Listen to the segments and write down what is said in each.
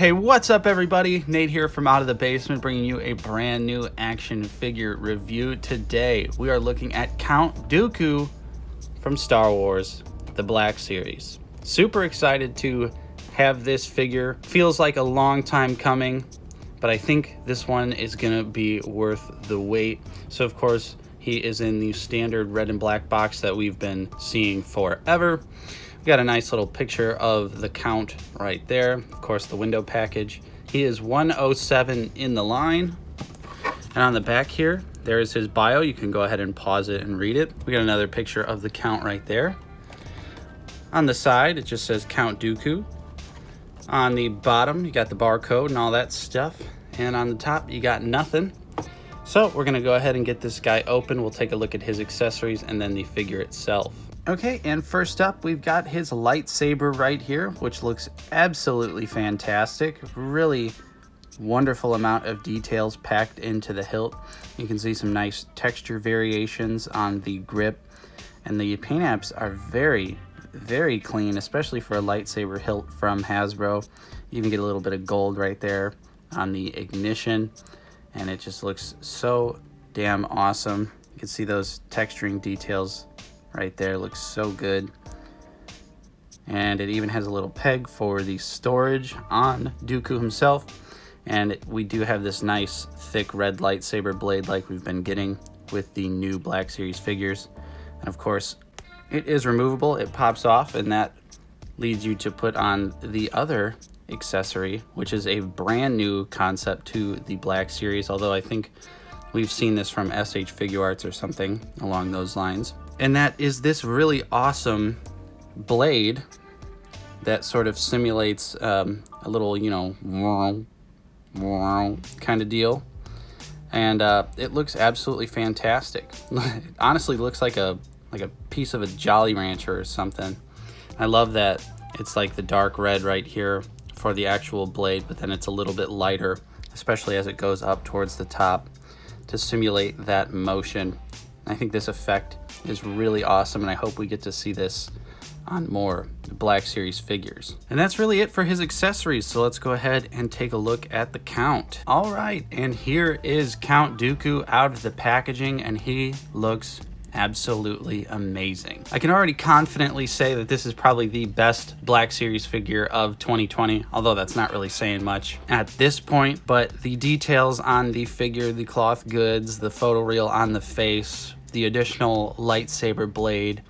Hey, what's up everybody? Nate here from Out of the Basement, bringing you a brand new action figure review. Today we are looking at Count Dooku from Star Wars, the Black Series. Super excited to have this figure. Feels like a long time coming, but I think this one is gonna be worth the wait. So of course he is in the standard red and black box that we've been seeing forever. We got a nice little picture of the Count right there. Of course, the window package. He is 107 in the line. And on the back here, there is his bio. You can go ahead and pause it and read it. We got another picture of the Count right there. On the side, it just says Count Dooku. On the bottom, you got the barcode and all that stuff. And on the top, you got nothing. So we're gonna go ahead and get this guy open. We'll take a look at his accessories and then the figure itself. Okay, and first up, we've got his lightsaber right here, which looks absolutely fantastic. Really wonderful amount of details packed into the hilt. You can see some nice texture variations on the grip, and the paint apps are very, very clean, especially for a lightsaber hilt from Hasbro. You even get a little bit of gold right there on the ignition, and it just looks so damn awesome. You can see those texturing details right there, looks so good. And it even has a little peg for the storage on Dooku himself. And we do have this nice thick red lightsaber blade like we've been getting with the new Black Series figures. And of course, it is removable, it pops off, and that leads you to put on the other accessory, which is a brand new concept to the Black Series, although I think we've seen this from SH Figure Arts or something along those lines. And that is this really awesome blade that sort of simulates a little, you know, kind of deal. And it looks absolutely fantastic. It honestly looks like a piece of a Jolly Rancher or something. I love that it's like the dark red right here for the actual blade, but then it's a little bit lighter, especially as it goes up towards the top to simulate that motion. I think this effect is really awesome, and I hope we get to see this on more Black Series figures. And that's really it for his accessories, so let's go ahead and take a look at the Count. All right, and here is Count Dooku out of the packaging, and he looks absolutely amazing. I can already confidently say that this is probably the best Black Series figure of 2020, although that's not really saying much at this point. But the details on the figure, the cloth goods, the photoreal on the face, the additional lightsaber blade,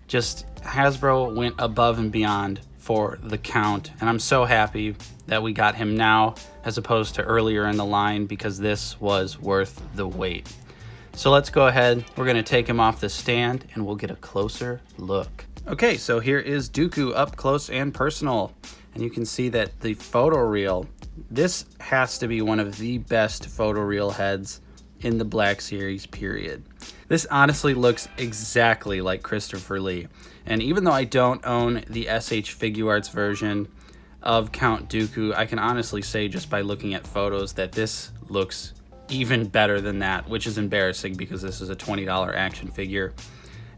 just Hasbro went above and beyond for the Count, and I'm so happy that we got him now as opposed to earlier in the line, because this was worth the wait. So let's go ahead, we're gonna take him off the stand and we'll get a closer look. Okay, so here is Dooku up close and personal. And you can see that the photoreal, this has to be one of the best photoreal heads in the Black Series, period. This honestly looks exactly like Christopher Lee. And even though I don't own the SH Figure Arts version of Count Dooku, I can honestly say just by looking at photos that this looks even better than that, which is embarrassing because this is a $20 action figure,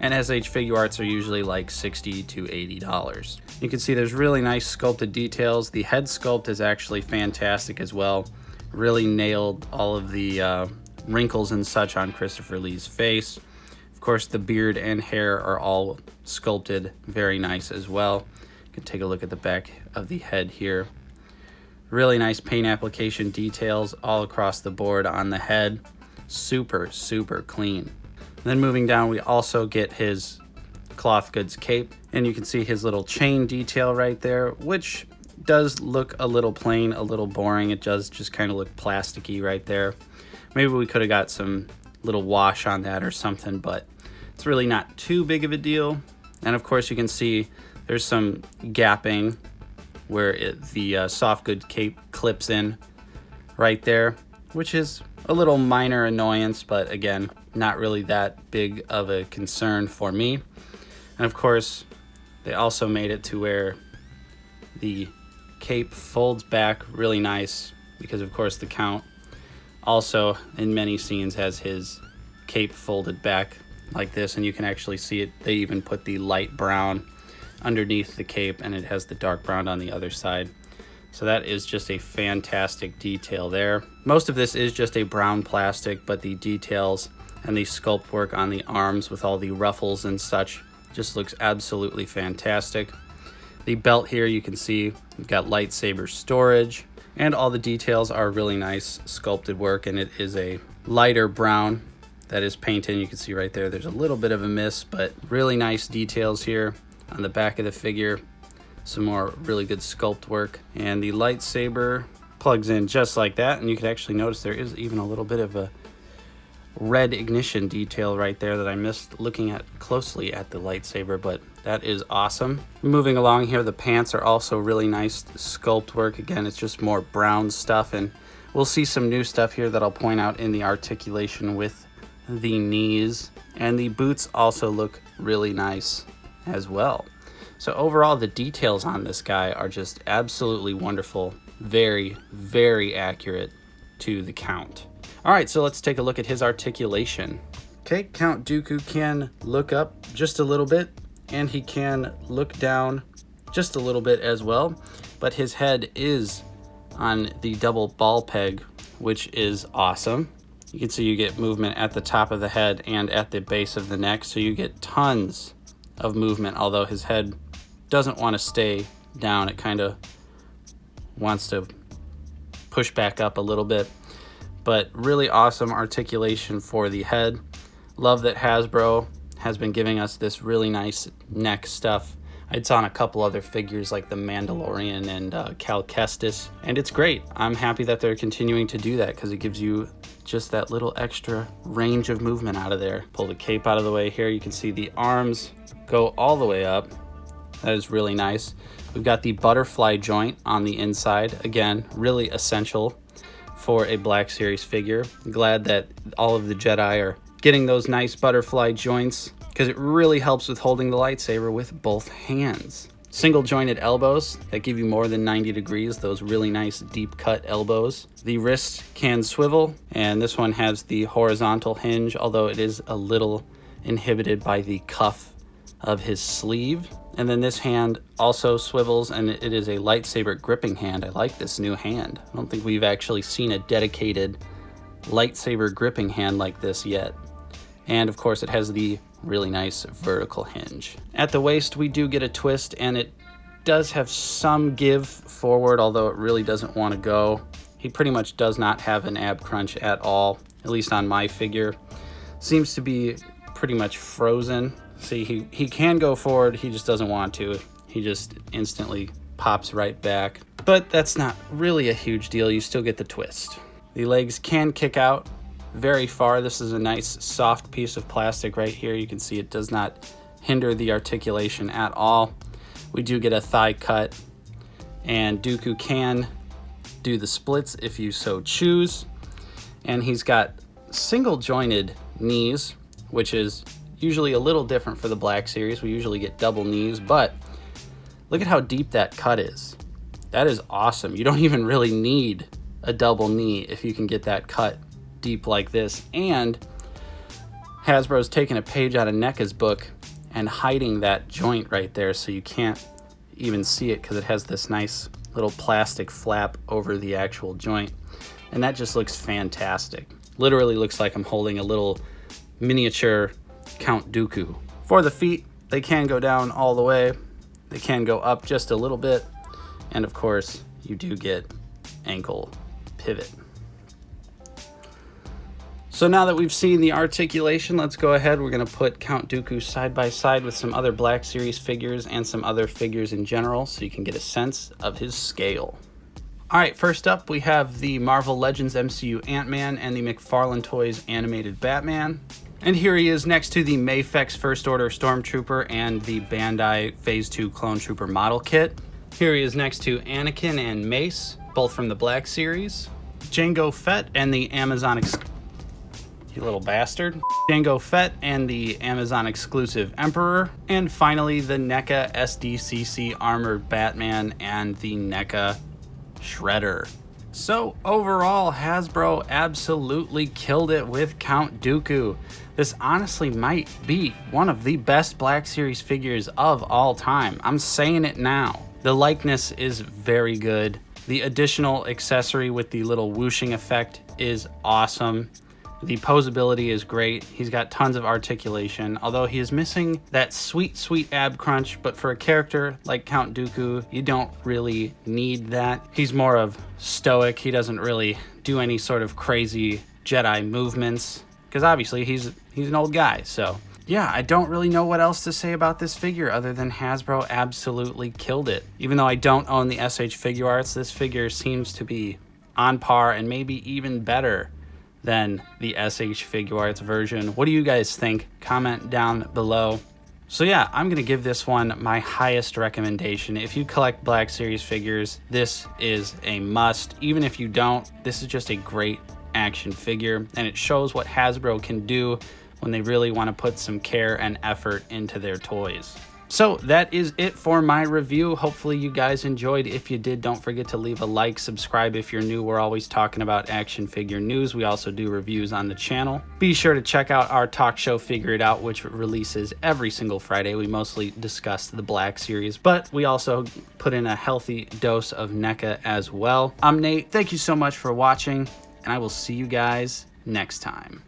and SH Figure Arts are usually like $60 to $80. You can see there's really nice sculpted details. The head sculpt is actually fantastic as well. Really nailed all of the wrinkles and such on Christopher Lee's face. Of course, the beard and hair are all sculpted very nice as well. You can take a look at the back of the head here. Really nice paint application details all across the board on the head. Super, super clean. Then moving down, we also get his cloth goods cape, and you can see his little chain detail right there, which does look a little plain, a little boring. It does just kind of look plasticky right there. Maybe we could have got some little wash on that or something, but it's really not too big of a deal. And of course, you can see there's some gapping where the soft good cape clips in right there, which is a little minor annoyance, but again, not really that big of a concern for me. And of course, they also made it to where the cape folds back really nice, because of course the Count also in many scenes has his cape folded back like this, and you can actually see it. They even put the light brown underneath the cape, and it has the dark brown on the other side. So that is just a fantastic detail there. Most of this is just a brown plastic, but the details and the sculpt work on the arms with all the ruffles and such just looks absolutely fantastic. The belt here, you can see we've got lightsaber storage, and all the details are really nice sculpted work, and it is a lighter brown that is painted. You can see right there, there's a little bit of a miss, but really nice details here on the back of the figure. Some more really good sculpt work, and the lightsaber plugs in just like that, and you can actually notice there is even a little bit of a red ignition detail right there that I missed looking at closely at the lightsaber, but that is awesome. Moving along here, the pants are also really nice sculpt work. Again, it's just more brown stuff, and we'll see some new stuff here that I'll point out in the articulation with the knees, and the boots also look really nice as well. So overall, the details on this guy are just absolutely wonderful. Very, very accurate to the Count. All right, so let's take a look at his articulation. Okay, Count Dooku can look up just a little bit, and he can look down just a little bit as well, but his head is on the double ball peg, which is awesome. You can see you get movement at the top of the head and at the base of the neck, so you get tons of movement, although his head doesn't want to stay down. It kind of wants to push back up a little bit, but really awesome articulation for the head. Love that Hasbro has been giving us this really nice neck stuff. It's on a couple other figures like the Mandalorian and Cal Kestis, and it's great. I'm happy that they're continuing to do that because it gives you just that little extra range of movement out of there. Pull the cape out of the way here. You can see the arms go all the way up. That is really nice. We've got the butterfly joint on the inside. Again, really essential for a Black Series figure. Glad that all of the Jedi are getting those nice butterfly joints because it really helps with holding the lightsaber with both hands. Single jointed elbows that give you more than 90 degrees, those really nice deep cut elbows. The wrist can swivel, and this one has the horizontal hinge, although it is a little inhibited by the cuff of his sleeve. And then this hand also swivels, and it is a lightsaber gripping hand. I like this new hand. I don't think we've actually seen a dedicated lightsaber gripping hand like this yet. And of course it has the really nice vertical hinge. At the waist we do get a twist, and it does have some give forward, although it really doesn't want to go. He pretty much does not have an ab crunch at all, at least on my figure. Seems to be pretty much frozen. See, he can go forward, he just doesn't want to. He just instantly pops right back. But that's not really a huge deal, you still get the twist. The legs can kick out very far. This is a nice soft piece of plastic right here. You can see it does not hinder the articulation at all. We do get a thigh cut, and Dooku can do the splits if you so choose. And he's got single jointed knees, which is usually a little different for the Black Series. We usually get double knees, but look at how deep that cut is. That is awesome. You don't even really need a double knee if you can get that cut deep like this. And Hasbro's taken a page out of NECA's book and hiding that joint right there, so you can't even see it because it has this nice little plastic flap over the actual joint, and that just looks fantastic. Literally looks like I'm holding a little miniature Count Dooku. For the feet, they can go down all the way, they can go up just a little bit, and of course you do get ankle pivot. So now that we've seen the articulation, let's go ahead. We're going to put Count Dooku side by side with some other Black Series figures and some other figures in general, so you can get a sense of his scale. Alright, first up we have the Marvel Legends MCU Ant-Man and the McFarlane Toys animated Batman. And here he is next to the Mafex First Order Stormtrooper and the Bandai Phase 2 Clone Trooper model kit. Here he is next to Anakin and Mace, both from the Black Series. Jango Fett and the Amazon you little bastard. Jango Fett and the Amazon exclusive Emperor. And finally the NECA SDCC Armored Batman and the NECA Shredder. So overall, Hasbro absolutely killed it with Count Dooku. This honestly might be one of the best Black Series figures of all time. I'm saying it now. The likeness is very good. The additional accessory with the little whooshing effect is awesome. The posability is great. He's got tons of articulation, although he is missing that sweet, sweet ab crunch, but for a character like Count Dooku, you don't really need that. He's more of stoic. He doesn't really do any sort of crazy Jedi movements, because obviously he's an old guy, so... yeah, I don't really know what else to say about this figure other than Hasbro absolutely killed it. Even though I don't own the SH Figure Arts, this figure seems to be on par and maybe even better than the SH Figure Arts version. What do you guys think? Comment down below. So yeah, I'm gonna give this one my highest recommendation. If you collect Black Series figures, this is a must. Even if you don't, this is just a great action figure, and it shows what Hasbro can do when they really want to put some care and effort into their toys. So that is it for my review. Hopefully you guys enjoyed. If you did, don't forget to leave a like, subscribe if you're new. We're always talking about action figure news. We also do reviews on the channel. Be sure to check out our talk show, Figure It Out, which releases every single Friday. We mostly discuss the Black Series, but we also put in a healthy dose of NECA as well. I'm Nate. Thank you so much for watching, and I will see you guys next time.